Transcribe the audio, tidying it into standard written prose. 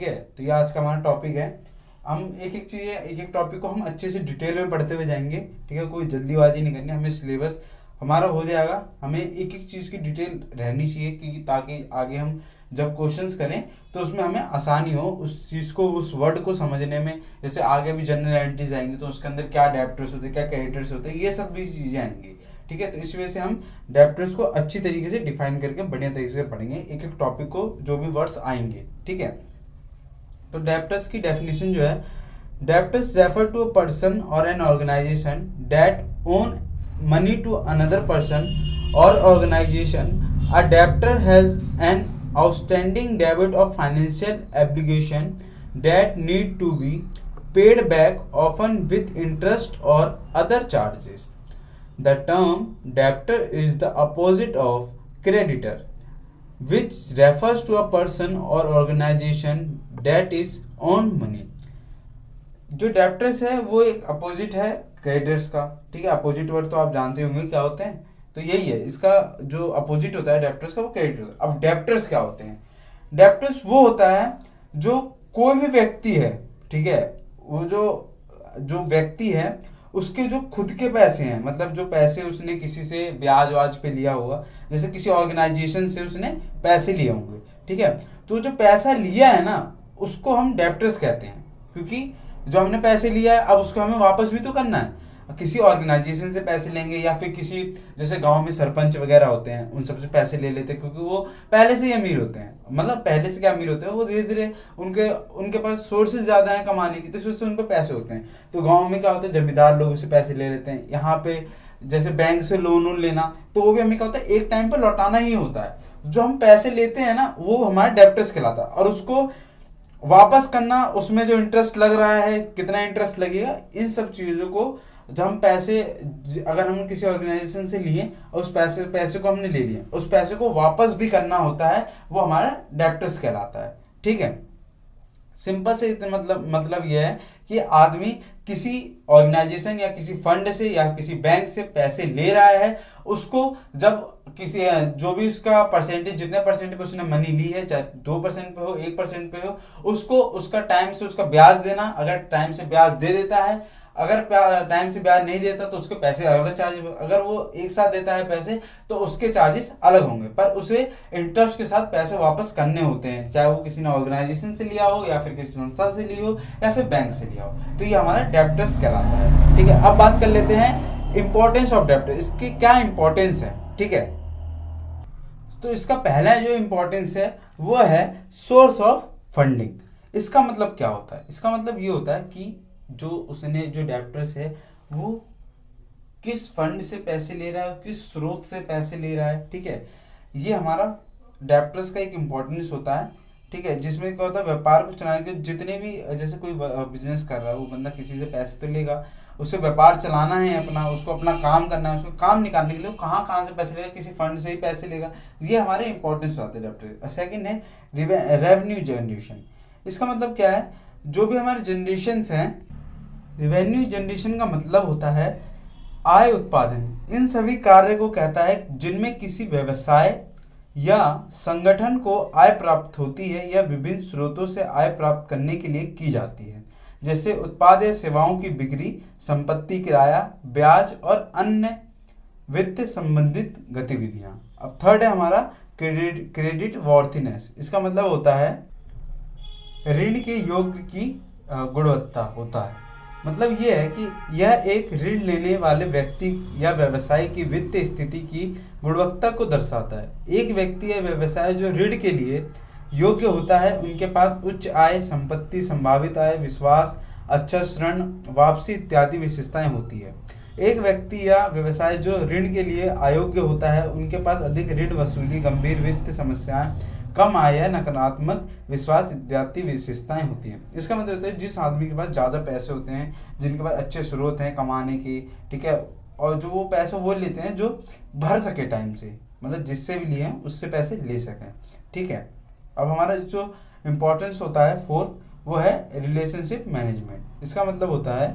ठीक है। तो ये आज का हमारा टॉपिक है। हम एक एक चीज़ एक एक टॉपिक को हम अच्छे से डिटेल में पढ़ते हुए जाएंगे, ठीक है। कोई जल्दीबाजी नहीं करनी, हमें सिलेबस हमारा हो जाएगा, हमें एक एक चीज़ की डिटेल रहनी चाहिए कि ताकि आगे हम जब क्वेश्चंस करें तो उसमें हमें आसानी हो उस चीज़ को, उस वर्ड को समझने में। जैसे आगे भी जनरल एंट्रीज आएंगी तो उसके अंदर क्या अडेप्टर्स होते हैं, क्या क्रेडिटर्स होते हैं, ये सब भी चीज़ें आएंगी, ठीक है। तो इस वजह से हम डेप्टर्स को अच्छी तरीके से डिफाइन करके बढ़िया तरीके से पढ़ेंगे एक एक टॉपिक को, जो भी वर्ड्स आएंगे, ठीक है। तो डेप्टर्स की डेफिनेशन जो है, debtors refer to a person or an organization that own money to another person or organization. A debtor has an outstanding debit of financial obligation that need to be paid back often with interest or other charges. The term debtor is the opposite of creditor, which refers to a person or organization that is owed money. जो debtors है वो एक opposite है creditors का, ठीक है। Opposite word तो आप जानते होंगे क्या होते हैं, तो यही है इसका जो अपोजिट होता है डेप्टर्स का, वो क्रेडिटर होता है। अब डेप्टर्स क्या होते हैं? डेप्टर्स वो होता है जो कोई भी व्यक्ति है, ठीक है, वो जो व्यक्ति है उसके जो खुद के पैसे हैं, मतलब जो पैसे उसने किसी से ब्याज वाज पे लिया होगा, जैसे किसी ऑर्गेनाइजेशन से उसने पैसे लिए होंगे, ठीक है। तो जो पैसा लिया है ना उसको हम डेप्टर्स कहते हैं, क्योंकि जो हमने पैसे लिया है अब उसको हमें वापस भी तो करना है। किसी ऑर्गेनाइजेशन से पैसे लेंगे या फिर किसी, जैसे गांव में सरपंच वगैरह होते हैं उन सबसे पैसे ले लेते हैं, क्योंकि वो पहले से ही अमीर होते हैं। मतलब पहले से क्या अमीर होते हैं, वो धीरे धीरे उनके पास सोर्सेज ज़्यादा हैं कमाने की, तो इस वजह से उन पर पैसे होते हैं। तो गाँव में क्या होता है, जमींदार लोगों से पैसे ले लेते हैं। यहाँ पे जैसे बैंक से लोन लेना, तो वो भी हमें क्या होता है, एक टाइम पर लौटाना ही होता है। जो हम पैसे लेते हैं ना वो हमारा डेप्टर्स कहलाता है, और उसको वापस करना, उसमें जो इंटरेस्ट लग रहा है, कितना इंटरेस्ट लगेगा, इन सब चीज़ों को जब हम पैसे, अगर हम किसी ऑर्गेनाइजेशन से लिए और उस पैसे को हमने ले लिया, उस पैसे को वापस भी करना होता है, वो हमारा डेप्टर्स कहलाता है, ठीक है। सिंपल से इतना मतलब यह है कि आदमी किसी ऑर्गेनाइजेशन या किसी फंड से या किसी बैंक से पैसे ले रहा है, उसको जब किसी, जो भी उसका परसेंटेज, जितने परसेंट पे उसने मनी ली है, चाहे 2% पे हो, 1% पे हो, उसको उसका टाइम से उसका ब्याज देना। अगर टाइम से ब्याज दे देता है, अगर टाइम से ब्याज नहीं देता तो उसके पैसे अलग चार्ज, अगर वो एक साथ देता है पैसे तो उसके चार्जेस अलग होंगे, पर उसे इंटरेस्ट के साथ पैसे वापस करने होते हैं, चाहे वो किसी ने ऑर्गेनाइजेशन से लिया हो या फिर किसी संस्था से ली हो या फिर बैंक से लिया हो। तो ये हमारा डेप्टर्स कहलाता है, ठीक है। अब बात कर लेते हैं इंपॉर्टेंस ऑफ डेप्टर, इसकी क्या इंपॉर्टेंस है, ठीक है। तो इसका पहला जो इंपॉर्टेंस है वो है सोर्स ऑफ फंडिंग। इसका मतलब क्या होता है? इसका मतलब ये होता है कि जो डेप्टर्स है वो किस फंड से पैसे ले रहा है, किस स्रोत से पैसे ले रहा है, ठीक है। ये हमारा डेप्टर्स का एक इम्पोर्टेंस होता है, ठीक है। जिसमें क्या होता है, व्यापार को चलाने के जितने भी, जैसे कोई बिजनेस कर रहा है वो बंदा किसी से पैसे तो लेगा, उसे व्यापार चलाना है अपना, उसको अपना काम करना है, उसको काम निकालने के लिए कहाँ से पैसे लेगा, किसी फंड से ही पैसे लेगा। ये हमारे इंपॉर्टेंस होते हैं डेप्टर। सेकंड है रेवेन्यू जनरेशन। इसका मतलब क्या है, जो भी हमारे जनरेशन्स हैं, रेवेन्यू जनरेशन का मतलब होता है आय उत्पादन। इन सभी कार्य को कहता है जिनमें किसी व्यवसाय या संगठन को आय प्राप्त होती है या विभिन्न स्रोतों से आय प्राप्त करने के लिए की जाती है, जैसे उत्पाद या सेवाओं की बिक्री, संपत्ति किराया, ब्याज और अन्य वित्त संबंधित गतिविधियां। अब थर्ड है हमारा क्रेडिट वॉर्थिनेस। इसका मतलब होता है ऋण के योग्य की गुणवत्ता होता है। मतलब ये है कि यह एक ऋण लेने वाले व्यक्ति या व्यवसाय की वित्तीय स्थिति की गुणवत्ता को दर्शाता है। एक व्यक्ति या व्यवसाय जो ऋण के लिए योग्य होता है, उनके पास उच्च आय, संपत्ति, संभावित आय, विश्वास, अच्छा ऋण वापसी इत्यादि विशेषताएं होती है। एक व्यक्ति या व्यवसाय जो ऋण के लिए अयोग्य होता है, उनके पास अधिक ऋण वसूली, गंभीर वित्त समस्याएं, कम आय या नकारात्मक विश्वास इत्यादि विशेषताएं होती हैं। इसका मतलब होता है जिस आदमी के पास ज़्यादा पैसे होते हैं, जिनके पास अच्छे स्रोत हैं कमाने के, ठीक है, और जो वो पैसे वो लेते हैं जो भर सके टाइम से, मतलब जिससे भी लिए हैं उससे पैसे ले सकें, ठीक है। अब हमारा जो इम्पोर्टेंस होता है फोर्थ, वो है रिलेशनशिप मैनेजमेंट। इसका मतलब होता है